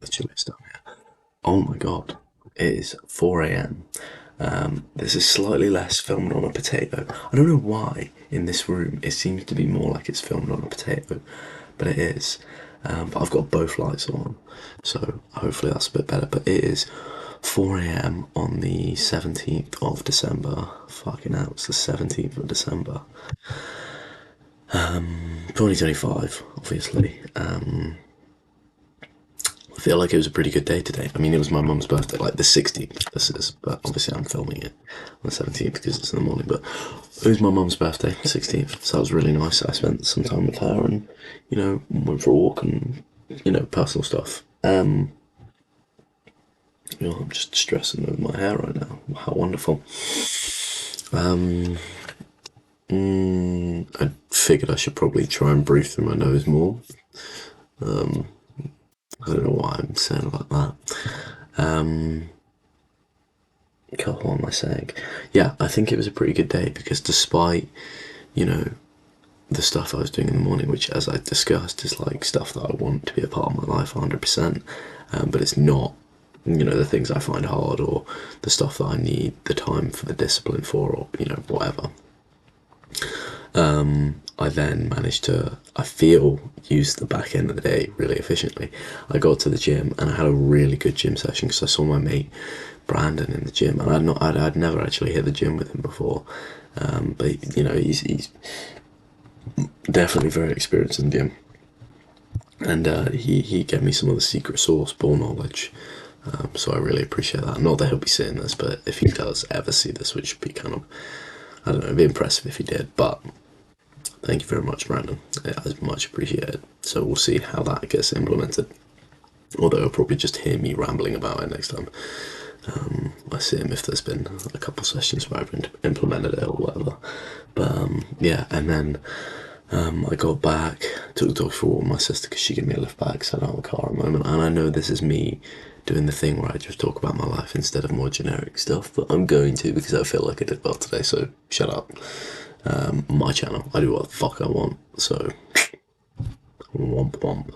the chili stuff. Yeah. Oh my god, it is 4 a.m. This is slightly less filmed on a potato. I don't know why in this room it seems to be more like it's filmed on a potato, but it is. But I've got both lights on, so hopefully that's a bit better. But it is 4 a.m. on the 17th of December. Fucking hell, it's the 17th of December. 2025, obviously. I feel like it was a pretty good day today. I mean, it was my mum's birthday, like the 16th, this is, but obviously I'm filming it on the 17th because it's in the morning. But it was my mum's birthday, 16th, so that was really nice. I spent some time with her and, went for a walk and, personal stuff. I'm just stressing over my hair right now. How wonderful. I figured I should probably try and breathe through my nose more. I don't know why I'm saying about that. God, what am I saying? Yeah, I think it was a pretty good day because despite, you know, the stuff I was doing in the morning, which, as I discussed, is like stuff that I want to be a part of my life 100%, but it's not, the things I find hard or the stuff that I need the time for the discipline for or, whatever. I then managed to, I feel, use the back end of the day really efficiently. I got to the gym and I had a really good gym session because I saw my mate Brandon in the gym, and I'd never actually hit the gym with him before. But he's definitely very experienced in the gym, and he gave me some of the secret sauce, ball knowledge. So I really appreciate that. Not that he'll be seeing this, but if he does ever see this, which would be kind of, I don't know, it'd be impressive if he did. But thank you very much, Brandon. It is much appreciated. So we'll see how that gets implemented. Although he'll probably just hear me rambling about it next time. I see him if there's been a couple sessions where I've implemented it or whatever. But yeah, and then I got back, took the dogs for a walk with my sister because she gave me a lift back, sat out of the car a moment. And I know this is me doing the thing where I just talk about my life instead of more generic stuff, but I'm going to because I feel like I did well today, so shut up. My channel, I do what the fuck I want, so womp womp.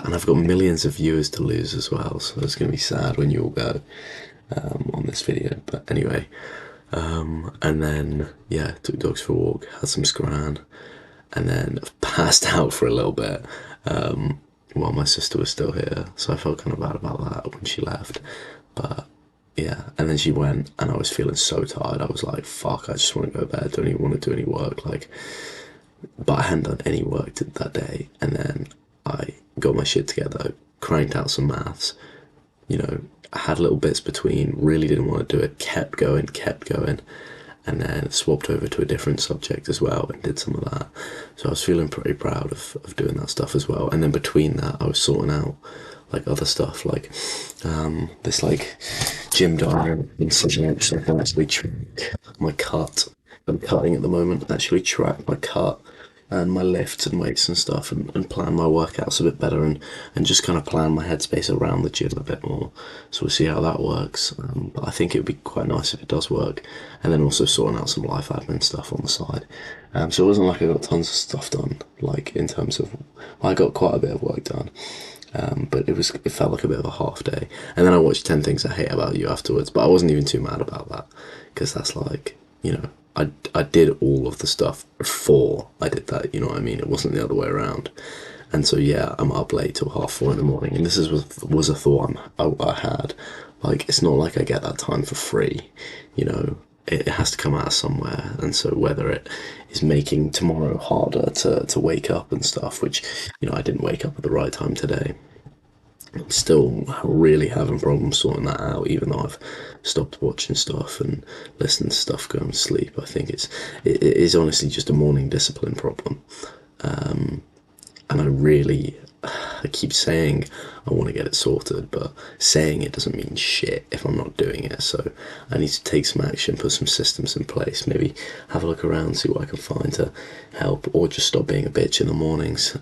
And I've got millions of viewers to lose as well, so it's going to be sad when you all go on this video. But anyway, and then, yeah, took dogs for a walk, had some scran, and then passed out for a little bit while my sister was still here. So I felt kind of bad about that when she left. But yeah, and then she went, and I was feeling so tired. I was like, fuck, I just want to go to bed. Don't even want to do any work. But I hadn't done any work that day. And then I got my shit together, cranked out some maths, I had little bits between, really didn't want to do it, kept going, and then swapped over to a different subject as well and did some of that. So I was feeling pretty proud of doing that stuff as well. And then between that, I was sorting out like other stuff, like this like gym diary and something else. I can actually track my cut. I'm cutting at the moment, actually track my cut and my lifts and weights and stuff, and plan my workouts a bit better, and just kind of plan my headspace around the gym a bit more. So we'll see how that works. But I think it would be quite nice if it does work. And then also sorting out some life admin stuff on the side. So it wasn't like I got tons of stuff done, like in terms of, well, I got quite a bit of work done. But it felt like a bit of a half day. And then I watched 10 Things I Hate About You afterwards, but I wasn't even too mad about that because that's like, I did all of the stuff before I did that, you know what I mean? It wasn't the other way around. And so, yeah, I'm up late till 4:30 in the morning. And this was a thought I had. Like, it's not like I get that time for free, It has to come out of somewhere. And so whether it is making tomorrow harder to wake up and stuff, which, I didn't wake up at the right time today. I'm still really having problems sorting that out, even though I've stopped watching stuff and listening to stuff going to sleep. I think it is honestly just a morning discipline problem. And I keep saying I want to get it sorted, but saying it doesn't mean shit if I'm not doing it. So I need to take some action, put some systems in place, maybe have a look around, see what I can find to help, or just stop being a bitch in the mornings.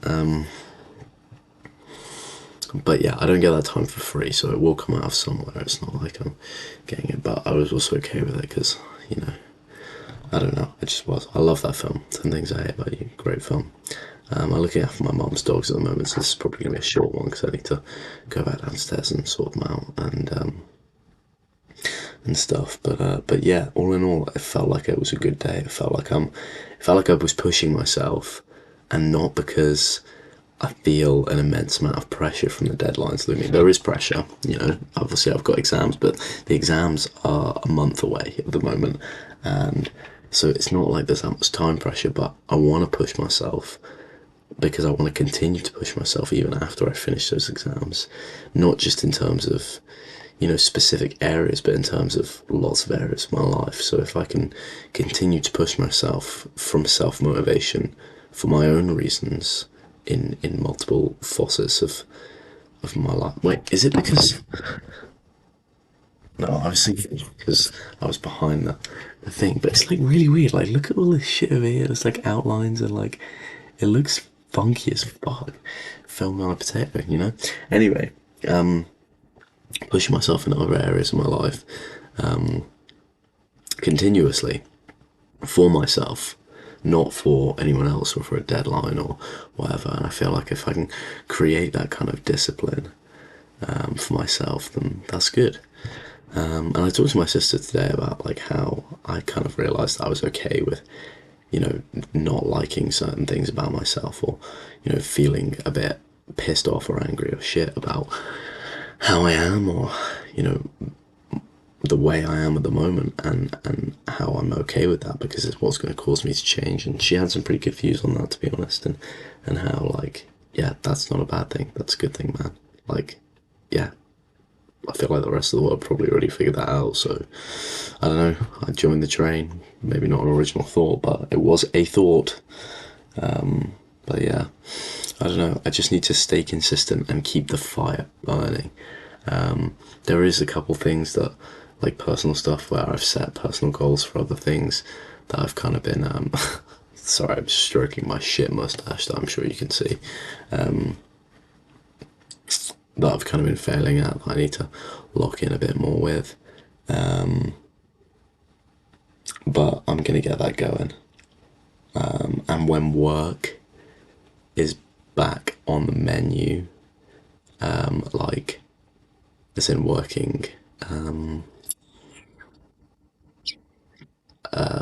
But yeah, I don't get that time for free, so it will come out of somewhere. It's not like I'm getting it, but I was also okay with it because, I don't know, I just was. I love that film, 10 Things I Hate About You, great film. I'm looking after my mum's dogs at the moment, so this is probably going to be a short one because I need to go back downstairs and sort them out and stuff. But yeah, all in all, it felt like it was a good day. It felt like I was pushing myself, and not because I feel an immense amount of pressure from the deadlines looming. There is pressure, you know. Obviously, I've got exams, but the exams are a month away at the moment, and so it's not like there's that much time pressure. But I want to push myself because I want to continue to push myself even after I finish those exams, not just in terms of, you know, specific areas, but in terms of lots of areas of my life. So if I can continue to push myself from self motivation for my own reasons in multiple facets of my life. Wait, is it because? No, I was thinking because I was behind the thing, but it's like really weird. Like, look at all this shit over here. It's like outlines and like it looks funky as fuck. Filmed on a potato, you know. Anyway, pushing myself in other areas of my life continuously for myself, not for anyone else or for a deadline or whatever. And I feel like if I can create that kind of discipline for myself, then that's good. And I talked to my sister today about like how I kind of realized I was okay with, you know, not liking certain things about myself, or, you know, feeling a bit pissed off or angry or shit about how I am, or, you know, the way I am at the moment, and how I'm okay with that because it's what's going to cause me to change. And she had some pretty good views on that, to be honest, and how like, yeah, that's not a bad thing. That's a good thing, man. Like, yeah, I feel like the rest of the world probably already figured that out. So I don't know. I joined the train. Maybe not an original thought, but it was a thought. But yeah, I don't know. I just need to stay consistent and keep the fire burning. There is a couple things that, like personal stuff, where I've set personal goals for other things that I've kind of been. Sorry, I'm stroking my shit mustache that I'm sure you can see. That I've kind of been failing at. That I need to lock in a bit more with. But I'm gonna get that going. And when work is back on the menu, like, as in working,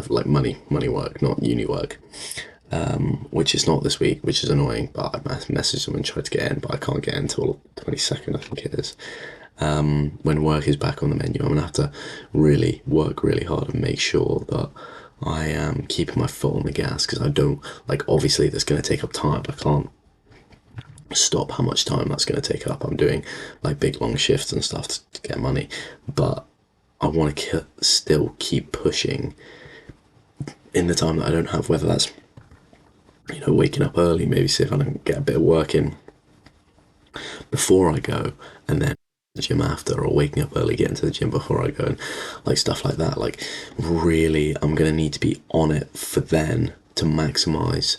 like money work, not uni work, which is not this week, which is annoying. But I messaged them and tried to get in, but I can't get in until 22nd, I think it is. When work is back on the menu, I'm gonna have to really work really hard and make sure that I am keeping my foot on the gas, because I don't, like, obviously that's going to take up time. I can't stop how much time that's going to take up. I'm doing like big long shifts and stuff to get money, but I want to still keep pushing in the time that I don't have, whether that's, you know, waking up early, maybe see if I can get a bit of work in before I go, and then the gym after, or waking up early, getting to the gym before I go, and like stuff like that. Like, really, I'm gonna need to be on it for then to maximize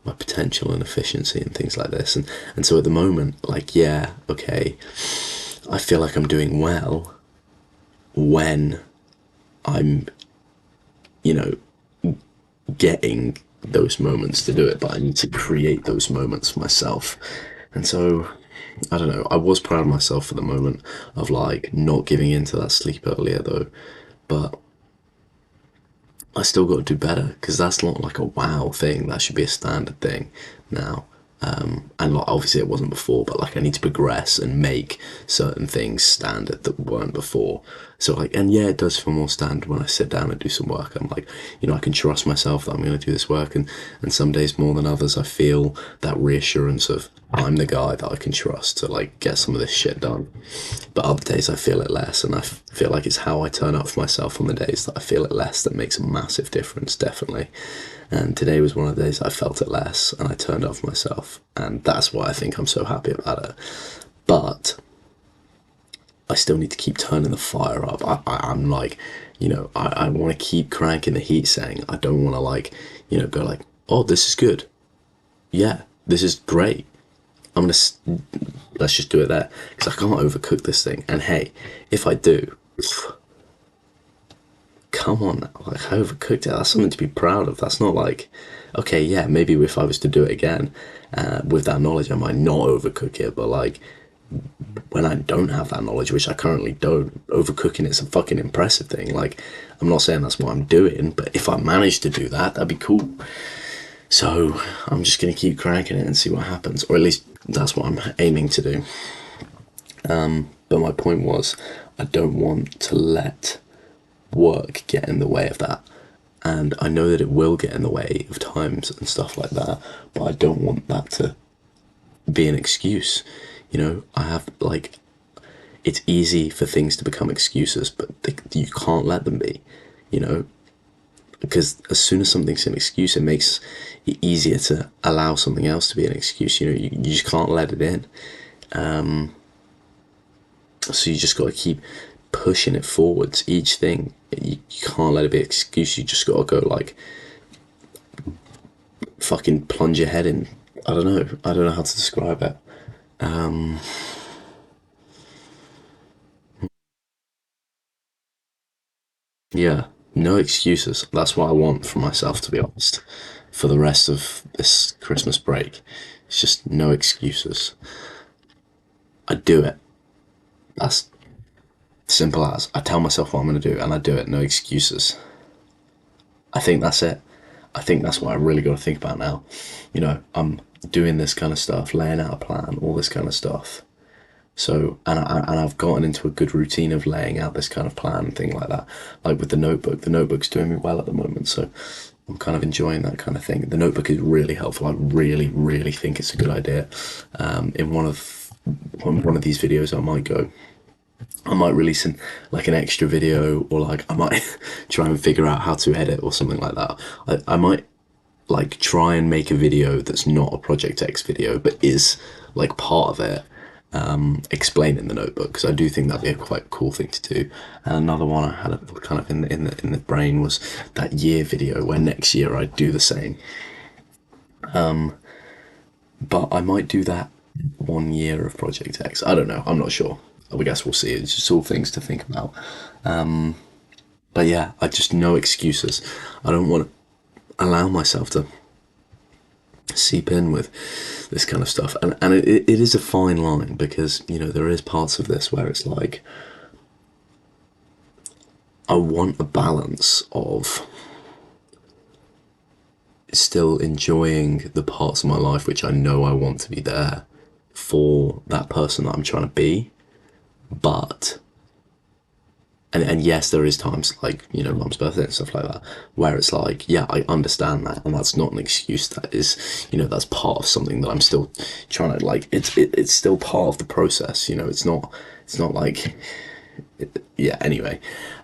my potential and efficiency and things like this. And so at the moment, like, yeah, okay, I feel like I'm doing well when I'm, you know, getting those moments to do it, but I need to create those moments for myself. And so, I don't know, I was proud of myself for the moment of like not giving in to that sleep earlier though, but I still got to do better, because that's not like a wow thing. That should be a standard thing now. And like, obviously it wasn't before, but like I need to progress and make certain things standard that weren't before. So like, and yeah, it does feel more standard when I sit down and do some work. I'm like, you know, I can trust myself that I'm going to do this work, and some days more than others, I feel that reassurance of I'm the guy that I can trust to like get some of this shit done. But other days I feel it less, and I feel like it's how I turn up for myself on the days that I feel it less that makes a massive difference, definitely. And today was one of the days I felt it less, and I turned up for myself, and that's why I think I'm so happy about it. But I still need to keep turning the fire up. I'm like, you know, I want to keep cranking the heat, saying I don't want to like, you know, go like, oh, this is good. Yeah, this is great. Let's just do it there, because I can't overcook this thing. And hey, if I do, come on now, like I overcooked it. That's something to be proud of. That's not like, okay, yeah, maybe if I was to do it again, with that knowledge, I might not overcook it. But like when I don't have that knowledge, which I currently don't, overcooking it's a fucking impressive thing. Like I'm not saying that's what I'm doing, but if I manage to do that, that'd be cool. So I'm just gonna keep cranking it and see what happens, or at least that's what I'm aiming to do. But my point was, I don't want to let work get in the way of that. And I know that it will get in the way of times and stuff like that, but I don't want that to be an excuse. You know, I have like, it's easy for things to become excuses, but you can't let them be, you know, because as soon as something's an excuse, it makes it easier to allow something else to be an excuse. You know, you just can't let it in. So you just got to keep pushing it forwards. Each thing, you can't let it be an excuse. You just got to go like, fucking plunge your head in. I don't know how to describe it. Yeah, no excuses. That's what I want for myself, to be honest, for the rest of this Christmas break. It's just no excuses. I do it. That's simple as. I tell myself what I'm going to do and I do it. No excuses. I think that's it. I think that's what I really got to think about now. You know, I'm doing this kind of stuff, laying out a plan, all this kind of stuff. So, and I've gotten into a good routine of laying out this kind of plan and thing like that. Like with the notebook, the notebook's doing me well at the moment. So I'm kind of enjoying that kind of thing. The notebook is really helpful. I really, really think it's a good idea. In one of these videos, I might release like an extra video, or like I might try and figure out how to edit or something like that. I might like try and make a video that's not a Project X video, but is like part of it, explaining the notebook, because I do think that'd be a quite cool thing to do. And another one I had kind of in the brain was that year video, where next year I'd do the same. But I might do that 1 year of Project X. I don't know. I'm not sure. I guess we'll see. It's just all things to think about. But yeah, I just no excuses. I don't want to allow myself to seep in with this kind of stuff, and it is a fine line, because you know there is parts of this where it's like I want a balance of still enjoying the parts of my life which I know I want to be there for that person that I'm trying to be, but and yes, there is times like, you know, mum's birthday and stuff like that, where it's like, yeah, I understand that, and that's not an excuse. That is, you know, that's part of something that I'm still trying to like. It's still part of the process. You know, it's not like, yeah. Anyway,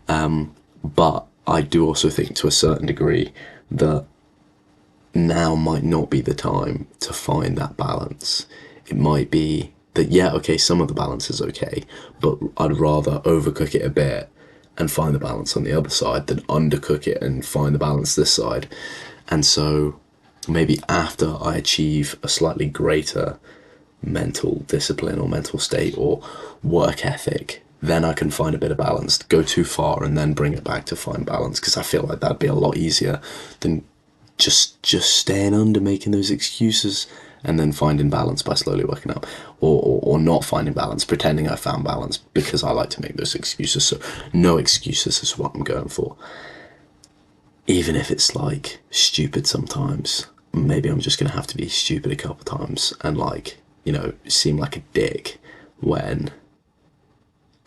but I do also think to a certain degree that now might not be the time to find that balance. It might be that, yeah, okay, some of the balance is okay, but I'd rather overcook it a bit and find the balance on the other side than undercook it and find the balance this side. And so maybe after I achieve a slightly greater mental discipline or mental state or work ethic, then I can find a bit of balance. Go too far and then bring it back to find balance, because I feel like that'd be a lot easier than just staying under, making those excuses, and then finding balance by slowly working up, or not finding balance, pretending I found balance, because I like to make those excuses. So no excuses is what I'm going for, even if it's like stupid sometimes. Maybe I'm just gonna have to be stupid a couple times and, like, you know, seem like a dick when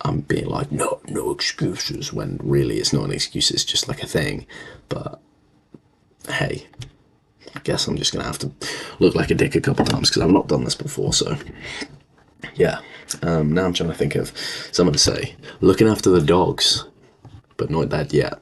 I'm being like, no excuses, when really it's not an excuse, it's just like a thing. But hey, I guess I'm just gonna have to look like a dick a couple times because I've not done this before. So yeah, now I'm trying to think of something to say. Looking after the dogs, but not that yet.